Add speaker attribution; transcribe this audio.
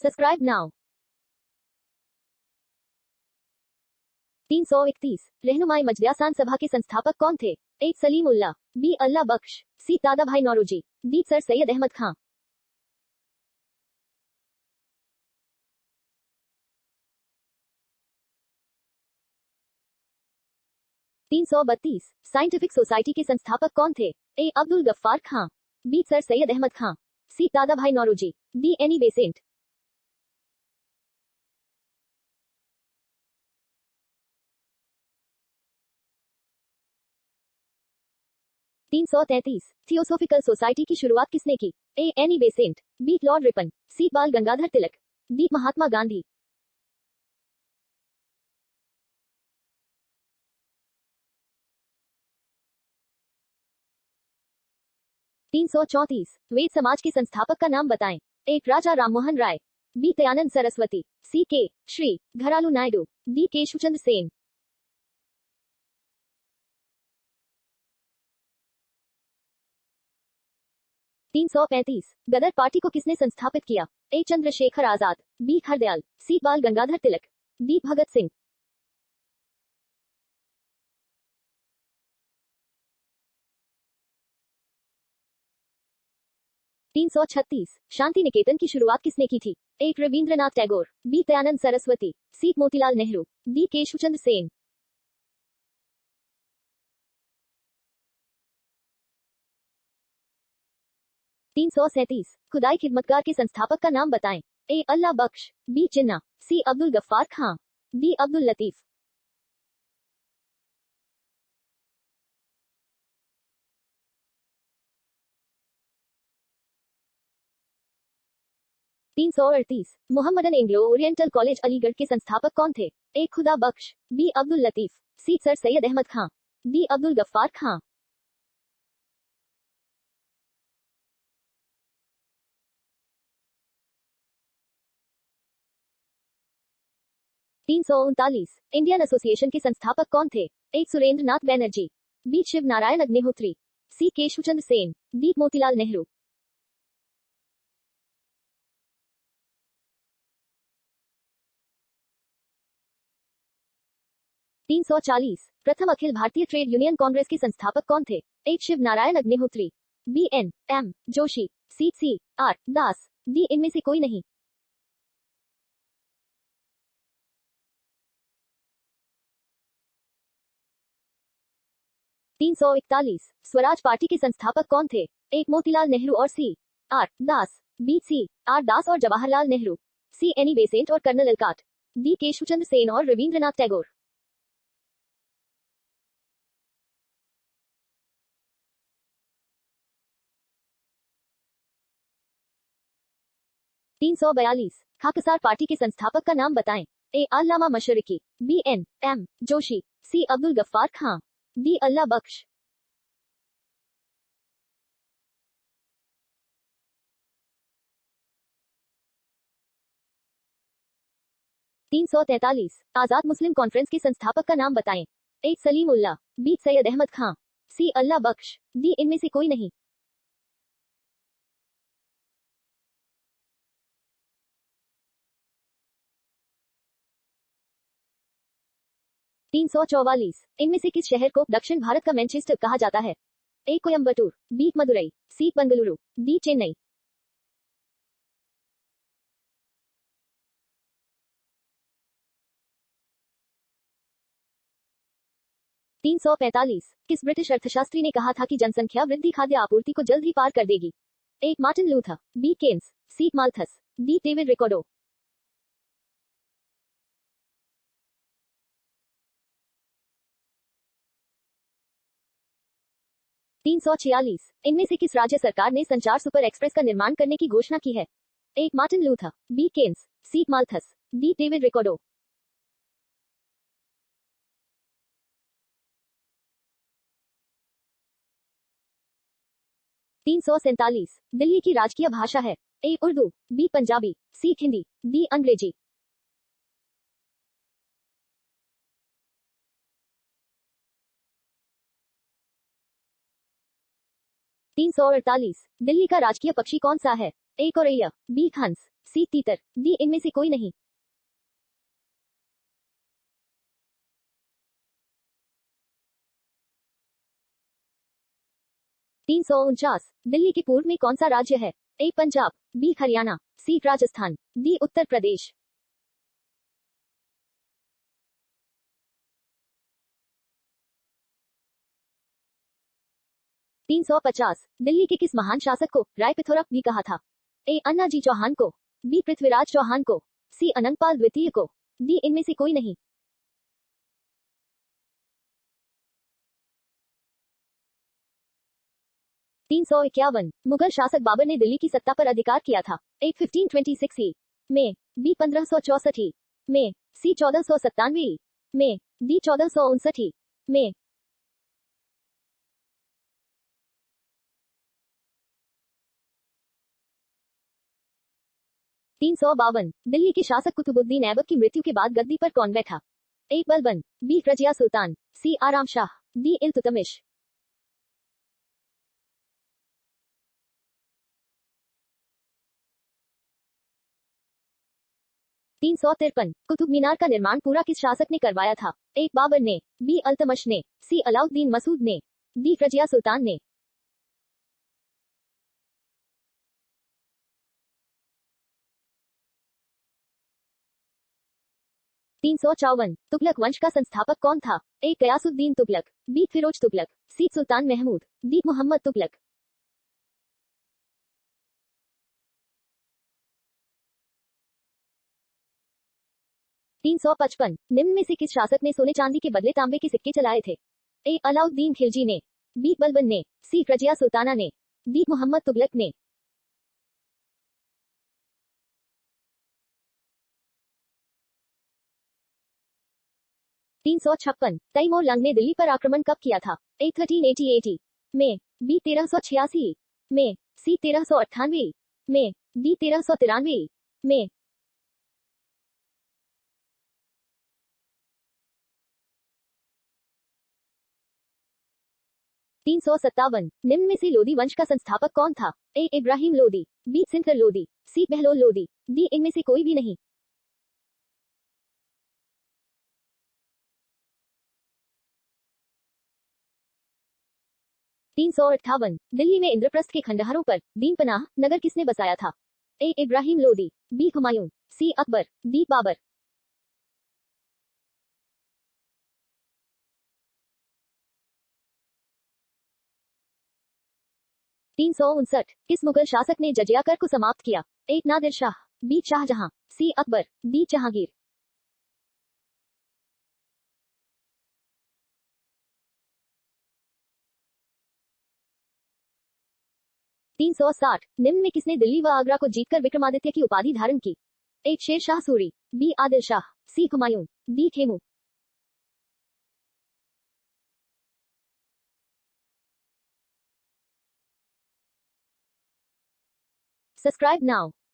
Speaker 1: Subscribe now. 331 रहनुमाई मजलियासान सभा के संस्थापक कौन थे? A Salim Ullah, B Allah Bakhsh, C Dadabhai Naoroji, D sir Syed Ahmad Khan. 332 scientific society के संस्थापक कौन थे? A Abdul Gaffar Khan, B sir Syed Ahmad Khan, C Dadabhai Naoroji, D Annie Besant. 333 theosophical society की शुरुआत किसने की? A Annie Besant, B lord Ripon, C Bal Gangadhar Tilak, D Mahatma Gandhi. 334 Ved Samaj के संस्थापक का नाम बताएं। ए राजा राममोहन राय, बी दयानंद सरस्वती, सी के श्री घरालू नायडू, डी केशवचंद्र सेन। 335 गदर पार्टी को किसने संस्थापित किया? ए चंद्रशेखर आजाद, बी हरदयाल, सी बाल गंगाधर तिलक, डी भगत सिंह। 336 शांति निकेतन की शुरुआत किसने की थी? ए रविंद्रनाथ टैगोर, बी दयानंद सरस्वती, सी मोतीलाल नेहरू, डी केशवचंद्र सेन। 337 खुदाई खिदमतगार के संस्थापक का नाम बताएं। ए अल्लाह बख्श, बी जिन्ना, सी अब्दुल गफ्फार खां, D Abdul Latif. 338 Mohammedan Anglo Oriental College Aligarh के संस्थापक कौन थे? A Khuda Bakhsh, B Abdul Latif, C Sir Syed Ahmad Khan, D Abdul Gaffar Khan. 339 Indian Association के संस्थापक कौन थे? A Surendra Nath Banerjee, B Shiv Narayan Agnihotri, C Keshavchandra Sen, D Motilal Nehru. 340 प्रथम अखिल भारतीय ट्रेड यूनियन कांग्रेस के संस्थापक कौन थे? A Shiv Narayan Agnihotri, B N M Joshi, C R Das, D इनमें से कोई नहीं। 341 स्वराज पार्टी के संस्थापक कौन थे? ए मोतीलाल नेहरू और C R Das, B C R Das और Jawaharlal Nehru, C Annie Besant और colonel Olcott, D Keshavchandra Sen और रविंद्रनाथ टैगोर। 342 खाकसार पार्टी के संस्थापक का नाम बताएं। ए अल्लामा मशरकी, बी एन एम जोशी, सी अब्दुल गफ्फार खां, डी अल्लाह बख्श। 343 आजाद मुस्लिम कॉन्फ्रेंस के संस्थापक का नाम बताएं। ए सलीम उल्लाह, बी सैयद अहमद खां, सी अल्लाह बख्श, डी इनमें से कोई नहीं। 344 इनमें से किस शहर को दक्षिण भारत का मैनचेस्टर कहा जाता है? ए कोयम्बटूर, बी मदुरई, सी बेंगलुरु, डी चेन्नई। 345 किस ब्रिटिश अर्थशास्त्री ने कहा था कि जनसंख्या वृद्धि खाद्य आपूर्ति को जल्द ही पार कर देगी? ए Martin Luther, B Keynes, C Malthus, D David Ricardo. 346 इनमें से किस राज्य सरकार ने संचार सुपर एक्सप्रेस का निर्माण करने की घोषणा की है? A Martin Luther, B Keynes, C Malthus, D David Ricardo. 347 Delhi की राजकीय भाषा है? A Urdu, B Punjabi, C Hindi, D Angrezi. 348 Delhi का राजकीय पक्षी कौन सा है? ए कोरैया, बी हंस, सी तीतर, डी इनमें से कोई नहीं। 349 दिल्ली के पूर्व में कौन सा राज्य है? ए पंजाब, बी हरियाणा, सी राजस्थान, डी उत्तर प्रदेश। 350 दिल्ली के किस महान शासक को राय पिथौराप भी कहा था? ए अन्नाजी चौहान को, बी पृथ्वीराज चौहान को, सी अनंगपाल द्वितीय को, डी इनमें से कोई नहीं। 351 मुगल शासक बाबर ने दिल्ली की सत्ता पर अधिकार किया था? ए 1526 ई में, बी 1564 ई में, सी 1497 ई में, डी 1459 ई में। 352 दिल्ली के शासक कुतुबुद्दीन ऐबक की मृत्यु के बाद गद्दी पर कौन बैठा? ए बलबन, बी रजिया सुल्तान, सी आराम शाह, डी इल्तुतमिश। 353 कुतुब मीनार का निर्माण पूरा किस शासक ने करवाया था? ए बाबर ने, बी अल्तमश ने, सी अलाउद्दीन मसूद ने, डी रजिया सुल्तान ने। 354 तुगलक वंश का संस्थापक कौन था? ए गयासुद्दीन तुगलक, बी फिरोज तुगलक, सी सुल्तान महमूद, डी मोहम्मद तुगलक। 355 निम्न में से किस शासक ने सोने चांदी के बदले तांबे के सिक्के चलाए थे? ए अलाउद्दीन खिलजी ने, बी बलबन ने, सी रजिया सुल्ताना ने, डी मोहम्मद तुगलक ने। 356 तैमूर लंग ने दिल्ली पर आक्रमण कब किया था? ए 1388 में, बी 1386 में, सी 1398 में, डी 1393 में। 357 निम्न में से लोदी वंश का संस्थापक कौन था? ए इब्राहिम लोदी, बी सिंथर लोदी, सी बहलोल लोदी, डी इनमें से कोई भी नहीं। 358 दिल्ली में इंद्रप्रस्थ के खंडहरों पर दीन पनाह नगर किसने बसाया था? ए इब्राहिम लोदी, बी हुमायूं, सी अकबर, डी बाबर। 359 किस मुगल शासक ने जजिया कर को समाप्त किया? ए नादिर शाह, बी शाहजहां, सी अकबर, डी जहांगीर। 360 निम्न में किसने दिल्ली व आगरा को जीतकर विक्रमादित्य की उपाधि धारण की? A Sher Shah Suri, B Adil Shah, C Humayun, D Hemu. 'Subscribe now'